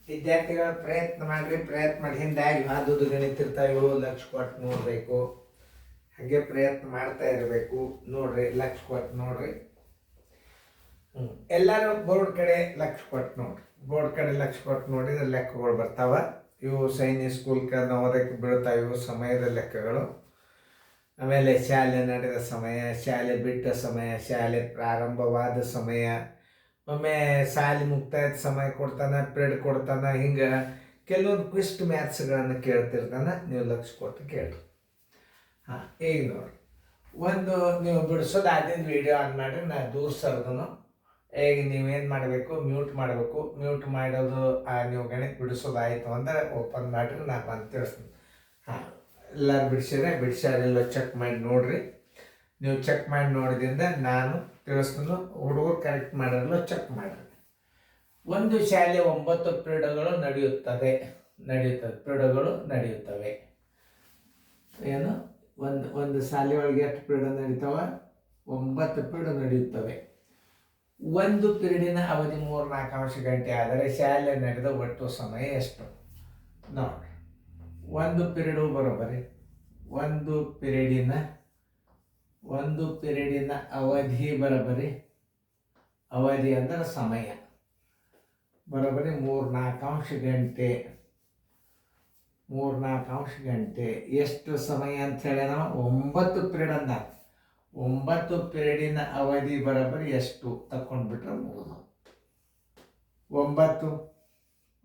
ವಿದ್ಯಾರ್ಥಿಗಳು ಪ್ರಯತ್ನ ಮಾಡಿ ಹಿಂದಾಗಿ ಹಾದುದು ಗಣಿತ ಇರ್ತಾವೆ, ಲಕ್ಷ ಕೊಟ್ಟು ನೋಡಬೇಕು. ಹಾಗೆ ಪ್ರಯತ್ನ ಮಾಡ್ತಾ ಇರಬೇಕು. ನೋಡ್ರಿ, ಲಕ್ಷ ಕೊಟ್ಟು ನೋಡ್ರಿ. ಎಲ್ಲರೂ ಬೋರ್ಡ್ ಕಡೆ ಲಕ್ಷ ಕೊಟ್ಟು ನೋಡ್ರಿ. ಬೋರ್ಡ್ ಕಡೆ ಲಕ್ಷ ಕೊಟ್ಟು ನೋಡಿದ್ರೆ ಲೆಕ್ಕಗಳು ಬರ್ತಾವ. ಇವು ಸೈನಿಕ ಸ್ಕೂಲ್ಗೆ ನವೋದಯಕ್ಕೆ ಬೀಳ್ತಾವೆ. ಇವು ಸಮಯದ ಲೆಕ್ಕಗಳು. ಆಮೇಲೆ ಶಾಲೆ ನಡೆದ ಸಮಯ, ಶಾಲೆ ಬಿಟ್ಟ ಸಮಯ, ಶಾಲೆ ಪ್ರಾರಂಭವಾದ ಸಮಯ, ಒಮ್ಮೆ ಶಾಲೆ ಮುಕ್ತಾಯದ ಸಮಯ ಕೊಡ್ತಾನೆ, ಪಿರಿಯಡ್ ಕೊಡ್ತಾನೆ. ಹಿಂಗೆ ಕೆಲವೊಂದು ಕ್ವಿಸ್ಟ್ ಮ್ಯಾಥ್ಸ್ಗಳನ್ನು ಕೇಳ್ತಿರ್ತಾನೆ. ನೀವು ಲಕ್ಷ ಕೊಟ್ಟು ಕೇಳ್ರಿ. ಈಗ ನೋಡ್ರಿ, ಒಂದು ನೀವು ಬಿಡಿಸೋದು ಆದಿನ ವಿಡಿಯೋ ಆನ್ ಮಾಡಿ ನಾನು ದೂರ ಸರ್ದನು. ಈಗ ನೀವೇನು ಮಾಡಬೇಕು, ಮ್ಯೂಟ್ ಮಾಡಬೇಕು. ಮ್ಯೂಟ್ ಮಾಡೋದು ನೀವು ಗಣಿತ ಬಿಡಿಸೋದಾಯಿತು ಅಂದರೆ ಓಪನ್ ಮಾಡಿರಿ, ನಾನು ಬಂದು ತಿಳಿಸ್ತೀನಿ. ಎಲ್ಲರೂ ಬಿಡಿಸ್ಯಾರೆಲ್ಲ ಚೆಕ್ ಮಾಡಿ ನೋಡಿರಿ. ನೀವು ಚೆಕ್ ಮಾಡಿ ನೋಡಿದ್ರಿಂದ ನಾನು ತಿಳಿಸ್ತೀನಿ. ಹುಡುಗರು ಕರೆಕ್ಟ್ ಮಾಡಿರಲ್ಲ ಚೆಕ್ ಮಾಡಿರಿ. ಒಂದು ಶಾಲೆ 9 ಪಿರಿಯಡ್ಗಳು ನಡೆಯುತ್ತವೆ. ಏನು ಒಂದು ಶಾಲೆ ಒಳಗೆ ಎಷ್ಟು ಪಿರಿಯಡ್ ನಡೀತಾವ? 9 ಪಿರಿಯಡ್ ನಡೆಯುತ್ತವೆ. ಒಂದು ಪಿರಿಯಡಿನ ಅವಧಿ 3-4 ಗಂಟೆ ಆದರೆ ಶಾಲೆ ನಡೆದ ಒಟ್ಟು ಸಮಯ ಎಷ್ಟು? ನೋಡಿ, ಒಂದು ಪಿರಿಯಡು ಬರೋಬರಿ. ಒಂದು ಪಿರಿಯಡಿನ ಅವಧಿ ಬರೋಬರಿ. ಅವಧಿ ಅಂದರೆ ಸಮಯ ಬರೋಬರಿ 3-4 ಗಂಟೆ. 3-4 ಗಂಟೆ ಎಷ್ಟು ಸಮಯ ಅಂತ ಹೇಳಿ ನಾವು 9 ಪಿರಿಯಡ್ ಅಂದ. 9 ಪಿರಿಯಡಿನ ಅವಧಿ ಬರೋಬರಿ ಎಷ್ಟು ತಗೊಂಡ್ಬಿಟ್ರೆ 3. 9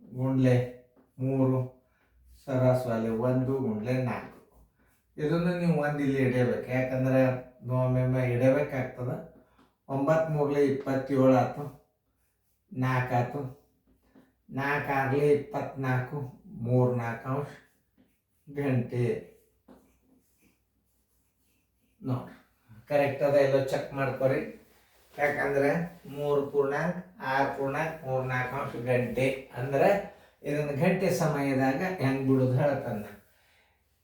ಗುಂಡ್ಲೆ 3 ಸರಾಸರಿ 1 ಗುಂಡ್ಲೆ 4. ಇದನ್ನು ನೀವು ಒಂದು ಇಲ್ಲಿ ಇಡಬೇಕು. ಯಾಕಂದರೆ ಒಮ್ಮೊಮ್ಮೆ ಇಡಬೇಕಾಗ್ತದೆ. 9 3 27 ಆಯ್ತು. 4 ಆಯ್ತು. 4 6 24. 3-4 ಗಂಟೆ. ನೋಡ್ರಿ, ಕರೆಕ್ಟ್ ಅದ ಎಲ್ಲ ಚೆಕ್ ಮಾಡ್ಕೊರಿ. ಯಾಕಂದರೆ 3.6.3-4 ಗಂಟೆ ಅಂದರೆ ಇದನ್ನು ಗಂಟೆ ಸಮಯದಾಗ ಹೆಂಗೆ ಬಿಡೋದು ಹೇಳ್ತಾನೆ.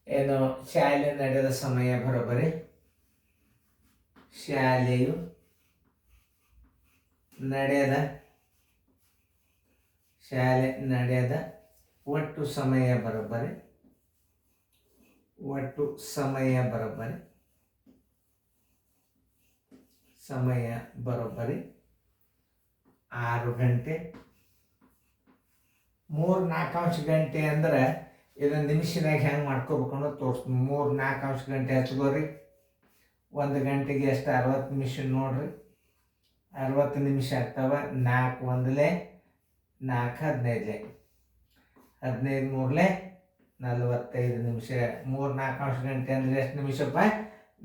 ಏನು ಶಾಲೆ ನಡೆದ ಸಮಯ ಬರೋಬರಿ. ಶಾಲೆಯು ನಡೆದ ಒಟ್ಟು ಸಮಯ ಬರೋಬರಿ. 6 ಗಂಟೆ. 3-4 ಗಂಟೆ ಅಂದ್ರೆ ಇದನ್ನು ನಿಮಿಷದಾಗ ಹೆಂಗೆ ಮಾಡ್ಕೋಬೇಕು ಅನ್ನೋದು ತೋರಿಸ್ತೀನಿ. 3-4 ಗಂಟೆ ಹಚ್ಕೋರಿ. 1 ಗಂಟೆಗೆ ಎಷ್ಟು? 60 ನಿಮಿಷ ನೋಡ್ರಿ. 60 ನಿಮಿಷ ಆಗ್ತಾವ. 4 1 4 15 15 3 45 ನಿಮಿಷ. 3-4 ಗಂಟೆ ಅಂದರೆ ಎಷ್ಟು ನಿಮಿಷಪ್ಪ?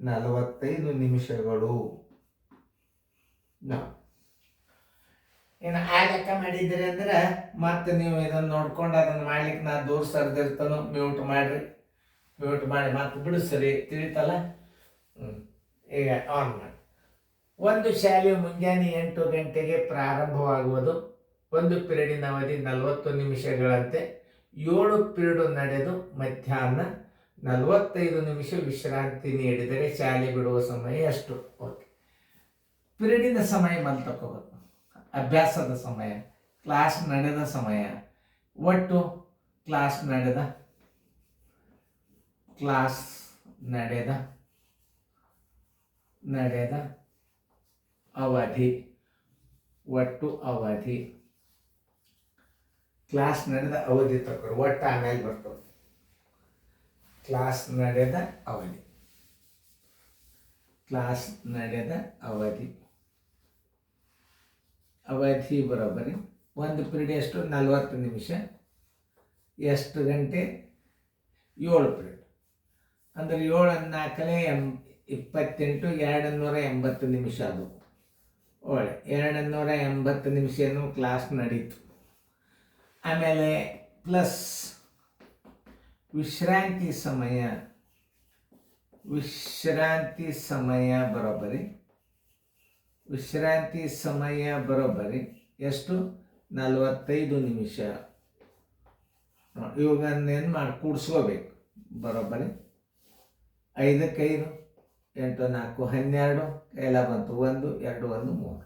45 ನಿಮಿಷಗಳು. ಇನ್ನು ಆ ಲೆಕ್ಕ ಮಾಡಿದ್ದೀರಿ ಅಂದ್ರೆ ಮತ್ತೆ ನೀವು ಇದನ್ನು ನೋಡ್ಕೊಂಡು ಅದನ್ನು ಮಾಡ್ಲಿಕ್ಕೆ ನಾ ದೂರ ಸರ್ದಿರ್ತಾನೋ. ಮ್ಯೂಟ್ ಮಾಡಿರಿ. ಮ್ಯೂಟ್ ಮಾಡಿ ಮತ್ತೆ ಬಿಡಿಸ್ರಿ. ತಿಳಿತಲ್ಲ? ಈಗ ಆನ್ ಮಾಡಿ. ಒಂದು ಶಾಲೆಯು ಮುಂಜಾನೆ 8 ಗಂಟೆಗೆ ಪ್ರಾರಂಭವಾಗುವುದು. ಒಂದು ಪಿರಿಯಡಿನ ಅವಧಿ 40 ನಿಮಿಷಗಳಂತೆ 7 ಪಿರಿಯಡ್ ನಡೆದು ಮಧ್ಯಾಹ್ನ 45 ನಿಮಿಷ ವಿಶ್ರಾಂತಿ ನೀಡಿದರೆ ಶಾಲೆ ಬಿಡುವ ಸಮಯ ಎಷ್ಟು? ಓಕೆ, ಪಿರಿಯಡಿನ ಸಮಯ ಬಂದು ತಗೋಬೇಕು. ಅಭ್ಯಾಸದ ಸಮಯ, ಕ್ಲಾಸ್ ನಡೆದ ಸಮಯ, ಒಟ್ಟು ಕ್ಲಾಸ್ ನಡೆದ ಅವಧಿ, ಒಟ್ಟು ಅವಧಿ. ಕ್ಲಾಸ್ ನಡೆದ ಅವಧಿ ತಗೊಳ್ಳಿ. ಒಟ್ಟು ಆಮೇಲೆ ಬರ್ತದೆ. ಕ್ಲಾಸ್ ನಡೆದ ಅವಧಿ ಬರೋಬರಿ. ಒಂದು ಪಿರಿಯಡ್ ಎಷ್ಟು? 40 ನಿಮಿಷ. ಎಷ್ಟು ಗಂಟೆ? 7 ಪಿರಿಯಡ್ ಅಂದರೆ 7 4 28 280 ನಿಮಿಷ. ಅದು ಒಳ್ಳೆ 280 ನಿಮಿಷ ಕ್ಲಾಸ್ ನಡೀತು. ಆಮೇಲೆ ಪ್ಲಸ್ ವಿಶ್ರಾಂತಿ ಸಮಯ ಬರೋಬರಿ. ವಿಶ್ರಾಂತಿ ಸಮಯ ಬರೋಬರಿ ಎಷ್ಟು? 45 ನಿಮಿಷ. ಇವಾಗನ್ನೇನು ಮಾಡಿ ಕೂಡಿಸ್ಕೋಬೇಕು. ಬರೋಬರಿ 5 5 8 4 12 ಎಲ್ಲ ಬಂತು. 1 2 1 3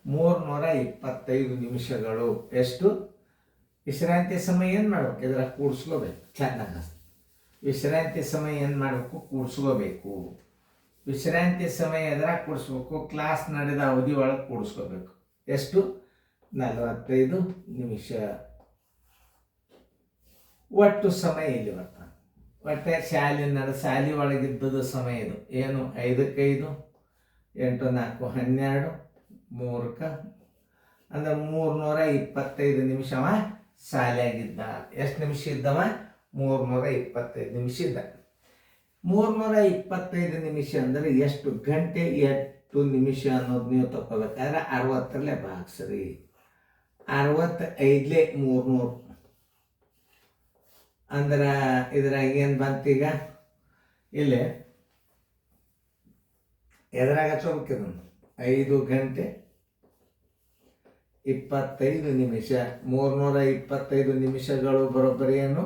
325 ನಿಮಿಷಗಳು. ಎಷ್ಟು? ವಿಶ್ರಾಂತಿ ಸಮಯ ಏನು ಮಾಡ್ಬೇಕು, ಇದ್ರಾಗ ಕೂಡಿಸ್ಕೋಬೇಕು. ಚೆನ್ನಾಗಿ ವಿಶ್ರಾಂತಿ ಸಮಯ ಏನು ಮಾಡಬೇಕು, ಕೂಡಿಸ್ಕೋಬೇಕು. ವಿಶ್ರಾಂತಿ ಸಮಯ ಎದ್ರಾಗ ಕೂಡಿಸ್ಬೇಕು, ಕ್ಲಾಸ್ ನಡೆದ ಅವಧಿ ಒಳಗೆ ಕೂಡಿಸ್ಕೋಬೇಕು. ಎಷ್ಟು? 45 ನಿಮಿಷ. ಒಟ್ಟು ಸಮಯ ಇಲ್ಲಿ ಬರ್ತದೆ. ಒಟ್ಟೆ ಶಾಲೆ ಒಳಗಿದ್ದದ್ದು ಸಮಯ ಇದು ಏನು? 5ಕ್ಕೆ 5, 8 4 12, 3ಕ್ಕೆ ಅಂದ್ರೆ 325 ನಿಮಿಷವ ಶಾಲೆಯಾಗಿದ್ದ. ಎಷ್ಟು ನಿಮಿಷ ಇದ್ದವ? 325 ನಿಮಿಷ ಇದ್ದ. 325 ನಿಮಿಷ ಅಂದರೆ ಎಷ್ಟು ಗಂಟೆ ಎಷ್ಟು ನಿಮಿಷ ಅನ್ನೋದು ನೀವು ತಗೋಬೇಕಾದ್ರೆ 60ರಲ್ಲೇ ಭಾಗಿಸ್ರಿ. 65 300 ಅಂದ್ರೆ ಇದ್ರಾಗ ಏನು ಬಂತೀಗ? ಇಲ್ಲಿ ಎದ್ರಾಗ ಹಚ್ಕೋಬೇಕಿದ 5 ಗಂಟೆ 25 ನಿಮಿಷ. 325 ನಿಮಿಷಗಳು ಬರೋಬ್ಬರಿ ಏನು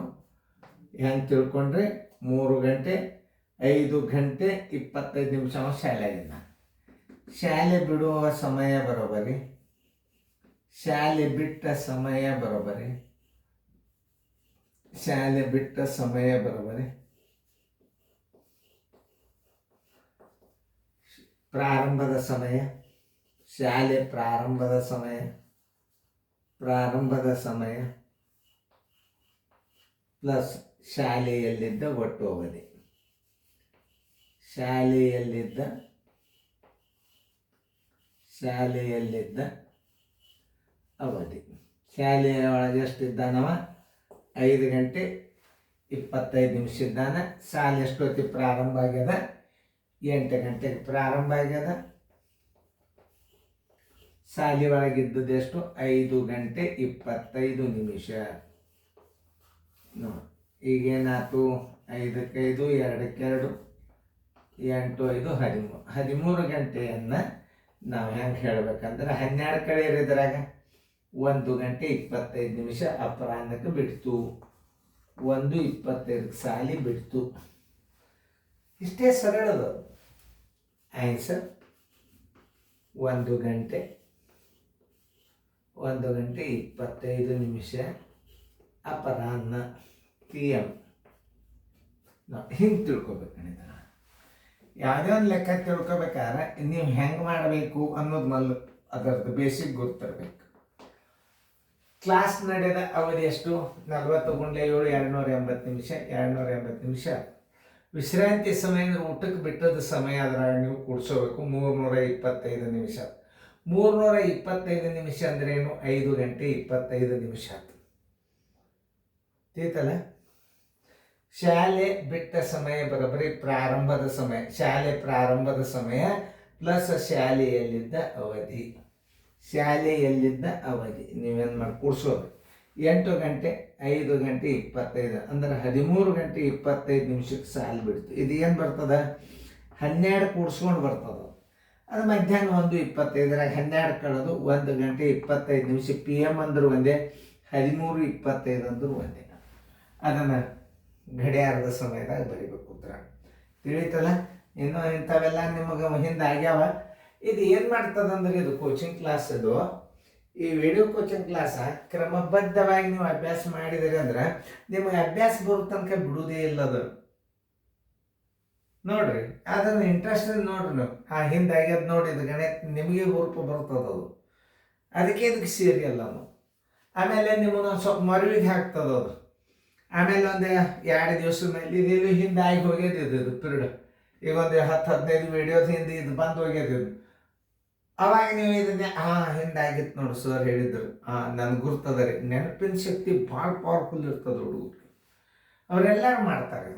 ಹೆಂಗೆ ತಿಳ್ಕೊಂಡ್ರೆ 3 ಗಂಟೆ 5 ಗಂಟೆ 25 ನಿಮಿಷ ಶಾಲೆಯಾಗಿದ್ದ. ಶಾಲೆ ಬಿಡುವ ಸಮಯ ಬರೋಬ್ಬರಿ, ಶಾಲೆ ಬಿಟ್ಟ ಸಮಯ ಬರೋಬ್ಬರಿ, ಶಾಲೆ ಬಿಟ್ಟ ಸಮಯ ಬರೋಬ್ಬರಿ, ಪ್ರಾರಂಭದ ಸಮಯ, ಶಾಲೆ ಪ್ರಾರಂಭದ ಸಮಯ ಪ್ಲಸ್ ಶಾಲೆಯಲ್ಲಿದ್ದ ಒಟ್ಟು ಅವಧಿ. ಶಾಲೆಯಲ್ಲಿದ್ದ ಅವಧಿ. ಶಾಲೆಯ ಒಳಗೆ ಎಷ್ಟಿದ್ದಾನವ? 5 ಗಂಟೆ 25 ನಿಮಿಷ ಇದ್ದಾನೆ. ಶಾಲೆ ಎಷ್ಟೊತ್ತಿಗೆ ಪ್ರಾರಂಭ ಆಗ್ಯದ? 8 ಗಂಟೆಗೆ ಪ್ರಾರಂಭ ಆಗ್ಯದ. ಶಾಲೆ ಒಳಗಿದ್ದದ್ದು ಎಷ್ಟು? 5 ಗಂಟೆ 25 ನಿಮಿಷ. ಈಗೇನಾಯ್ತು? 5ಕ್ಕೆ 5, 2ಕ್ಕೆ 2, 8 5 13. 13 ಗಂಟೆಯನ್ನು ನಾವು ಹೆಂಗೆ ಹೇಳಬೇಕಂದ್ರೆ 12 ಕಡೆ ಇರೋದ್ರಾಗ 1 ಗಂಟೆ 25 ನಿಮಿಷ ಅಪರಾಹ್ನಕ್ಕೆ ಬಿಡ್ತು. 1:25 ಶಾಲೆ ಬಿಡ್ತು. ಇಷ್ಟೇ ಸರಳದು ಆನ್ಸರ್. 1 ಗಂಟೆ 25 ನಿಮಿಷ ಅಪರಾಹ್ನ PM. ನಾವು ಹಿಂಗೆ ತಿಳ್ಕೊಬೇಕಣ್ಣ. ಯಾವುದೇ ಒಂದು ಲೆಕ್ಕ ತಿಳ್ಕೊಬೇಕಾದ್ರೆ ನೀವು ಹೆಂಗೆ ಮಾಡಬೇಕು ಅನ್ನೋದು ಅದರದ್ದು ಬೇಸಿಕ್ ಗೊತ್ತಿರಬೇಕು. ಕ್ಲಾಸ್ ನಡೆದ ಅವಧಿ ಎಷ್ಟು? 40 × 7 280 ನಿಮಿಷ. 280 ನಿಮಿಷ. ವಿಶ್ರಾಂತಿ ಸಮಯ ಅಂದರೆ ಊಟಕ್ಕೆ ಬಿಟ್ಟದ ಸಮಯ ಅದ್ರಾಗ ನೀವು ಕೂಡಿಸೋಬೇಕು. 325 ನಿಮಿಷ. 325 ನಿಮಿಷ ಅಂದ್ರೆ ಏನು? 5 ಗಂಟೆ 25 ನಿಮಿಷ ಆಯ್ತು. ತಿಳಿತಲ್ಲ? ಶಾಲೆ ಬಿಟ್ಟ ಸಮಯ ಬರೋಬ್ಬರಿ ಪ್ರಾರಂಭದ ಸಮಯ. ಶಾಲೆ ಪ್ರಾರಂಭದ ಸಮಯ ಪ್ಲಸ್ ಶಾಲೆಯಲ್ಲಿದ್ದ ಅವಧಿ. ನೀವೇನು ಮಾಡಿ ಕೂಡಿಸೋದು. 8 ಗಂಟೆ 5 ಗಂಟೆ 25 ಅಂದ್ರೆ 13 ಗಂಟೆ 25 ನಿಮಿಷಕ್ಕೆ ಶಾಲೆ ಬಿಡ್ತು. ಇದು ಏನು ಬರ್ತದೆ? 12 ಕೂಡಿಸ್ಕೊಂಡು ಬರ್ತದೆ. ಅದು ಮಧ್ಯಾಹ್ನ 1:25 12 ಕಳೆದು 1 ಗಂಟೆ 25 ನಿಮಿಷ. PM ಅಂದ್ರೆ ಒಂದೇ, 13:25 ಅಂದ್ರೂ ಒಂದೇ. ಅದನ್ನು ಗಡಿಯಾರದ ಸಮಯದಾಗ ಬರಿಬೇಕು ಉತ್ತರ. ತಿಳಿತಲ್ಲ? ಇನ್ನು ಇಂಥವೆಲ್ಲ ನಿಮಗೆ ಹಿಂದೆ ಆಗ್ಯಾವ. ಇದು ಏನು ಮಾಡ್ತದಂದ್ರೆ ಇದು ಕೋಚಿಂಗ್ ಕ್ಲಾಸ್. ಇದು ಈ ವಿಡಿಯೋ ಕೋಚಿಂಗ್ ಕ್ಲಾಸ ಕ್ರಮಬದ್ಧವಾಗಿ ನೀವು ಅಭ್ಯಾಸ ಮಾಡಿದಿರಿ ಅಂದ್ರೆ ನಿಮಗೆ ಅಭ್ಯಾಸ ಬರೋ ತನಕ ಬಿಡುವುದೇ ಇಲ್ಲ. ಅದು ನೋಡ್ರಿ, ಅದನ್ನು ಇಂಟ್ರೆಸ್ಟ್ ನೋಡ್ರಿ ನೀವು. ಹಿಂದೆ ಆಗ್ಯದ ನೋಡಿ, ಇದು ಗಣಿತ ನಿಮಗೆ ಹುರುಪ ಬರ್ತದದು. ಅದಕ್ಕೆ ಇದಕ್ಕೆ ಸೇರಿಯಲ್ಲ ನಾವು. ಆಮೇಲೆ ನಿಮ್ಮನ್ನು ಸ್ವಲ್ಪ ಮರುವಿಗೆ ಹಾಕ್ತದದು. ಆಮೇಲೆ ಒಂದು 2 ದಿವಸದ ಮೇಲೆ ಇದು ಹಿಂದೆ ಆಗಿ ಹೋಗ್ಯದ ಇದು ಪಿರಿಯಡ್. ಈಗ ಒಂದು 10-15 ವಿಡಿಯೋದ ಹಿಂದೆ ಇದು ಬಂದು ಹೋಗ್ಯದ ಇದು. ಅವಾಗ ನೀವು ಇದನ್ನೇ ಹಿಂದಾಗಿತ್ತು ನೋಡಿ ಸರ್ ಹೇಳಿದ್ರು. ನನ್ಗೆ ಗುರ್ತದ ರೀ. ನೆನಪಿನ ಶಕ್ತಿ ಭಾಳ ಪವರ್ಫುಲ್ ಇರ್ತದೆ ಹುಡುಗರು. ಅವರೆಲ್ಲರೂ ಮಾಡ್ತಾರೆ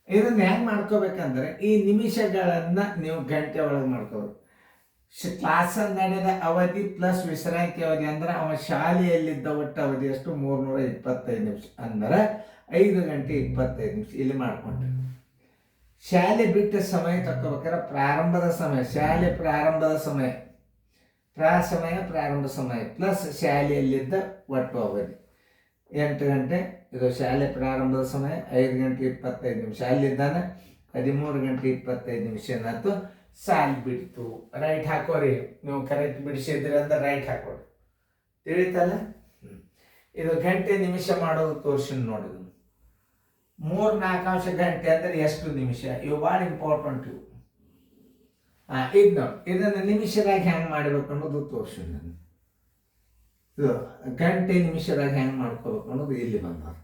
ಇದನ್ನು ಹೆಂಗೆ ಮಾಡ್ಕೋಬೇಕಂದ್ರೆ ಈ ನಿಮಿಷಗಳನ್ನು ನೀವು ಗಂಟೆ ಒಳಗೆ ಮಾಡ್ಕೋಬೇಕು. ಕ್ಲಾಸ್ ನಡೆದ ಅವಧಿ ಪ್ಲಸ್ ವಿಶ್ರಾಂತಿ ಅವಧಿ ಅಂದ್ರೆ ಅವ ಶಾಲೆಯಲ್ಲಿದ್ದ ಒಟ್ಟು ಅವಧಿ ಎಷ್ಟು? 325 ನಿಮಿಷ ಅಂದ್ರೆ 5 ಗಂಟೆ 25 ನಿಮಿಷ. ಇಲ್ಲಿ ಮಾಡಿಕೊಂಡ್ರೆ ಶಾಲೆ ಬಿಟ್ಟ ಸಮಯ ತಕ್ಕೋಬೇಕಾದ್ರೆ ಪ್ರಾರಂಭದ ಸಮಯ, ಶಾಲೆ ಪ್ರಾರಂಭದ ಸಮಯ, ಪ್ರಾರಂಭ ಸಮಯ ಪ್ಲಸ್ ಶಾಲೆಯಲ್ಲಿದ್ದ ಒಟ್ಟು ಅವಧಿ 8 ಗಂಟೆ. ಇದು ಶಾಲೆ ಪ್ರಾರಂಭದ ಸಮಯ 5 ಗಂಟೆ 25 ನಿಮಿಷ. ಅಲ್ಲಿದ್ದಾನೆ 13 ಗಂಟೆ 25 ನಿಮಿಷ ಏನಾಯ್ತು? ಸಾಲ್ ಬಿಡ್ತು. ರೈಟ್ ಹಾಕೋರಿ. ನೀವು ಕರೆಕ್ಟ್ ಬಿಡಿಸಿದ್ರಿ ಅಂದ್ರೆ ರೈಟ್ ಹಾಕೋರಿ. ತಿಳಿತಲ್ಲ? ಇದು ಗಂಟೆ ನಿಮಿಷ ಮಾಡೋದು ತೋರಿಸಿನ ನೋಡಿದ್ರು. 3-4 ಅಂಶ ಗಂಟೆ ಅಂದರೆ ಎಷ್ಟು ನಿಮಿಷ? ಇವು ಭಾಳ ಇಂಪಾರ್ಟೆಂಟ್ ಇವು. ಇದು ನೋಡಿ, ಇದನ್ನು ನಿಮಿಷದಾಗ ಹೆಂಗೆ ಮಾಡಬೇಕು ಅನ್ನೋದು ತೋರಿಸಿ ನಾನು. ಇದು ಗಂಟೆ ನಿಮಿಷದಾಗ ಹೆಂಗೆ ಮಾಡ್ಕೋಬೇಕು ಅನ್ನೋದು ಇಲ್ಲಿ ಬಂದ ನೋಡಿ.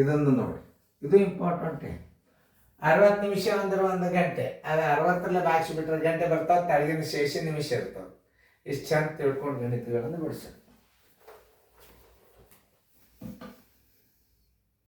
ಇದನ್ನು ನೋಡಿ, ಇದು ಇಂಪಾರ್ಟೆಂಟೇ. 60 ನಿಮಿಷ ಅಂದ್ರೆ 1 ಗಂಟೆ. ಅದು 60ರಲ್ಲೇ ಬಾಗಿಸಿಬಿಟ್ರೆ ಗಂಟೆ ಬರ್ತಾವೆ, ತಳಗಿನ ಶೇಷ ನಿಮಿಷ ಇರ್ತಾವೆ. ಇಷ್ಟು ಚಂದ ತಿಳ್ಕೊಂಡು ಗಣಿತಗಳನ್ನು ಬಿಡಿಸ.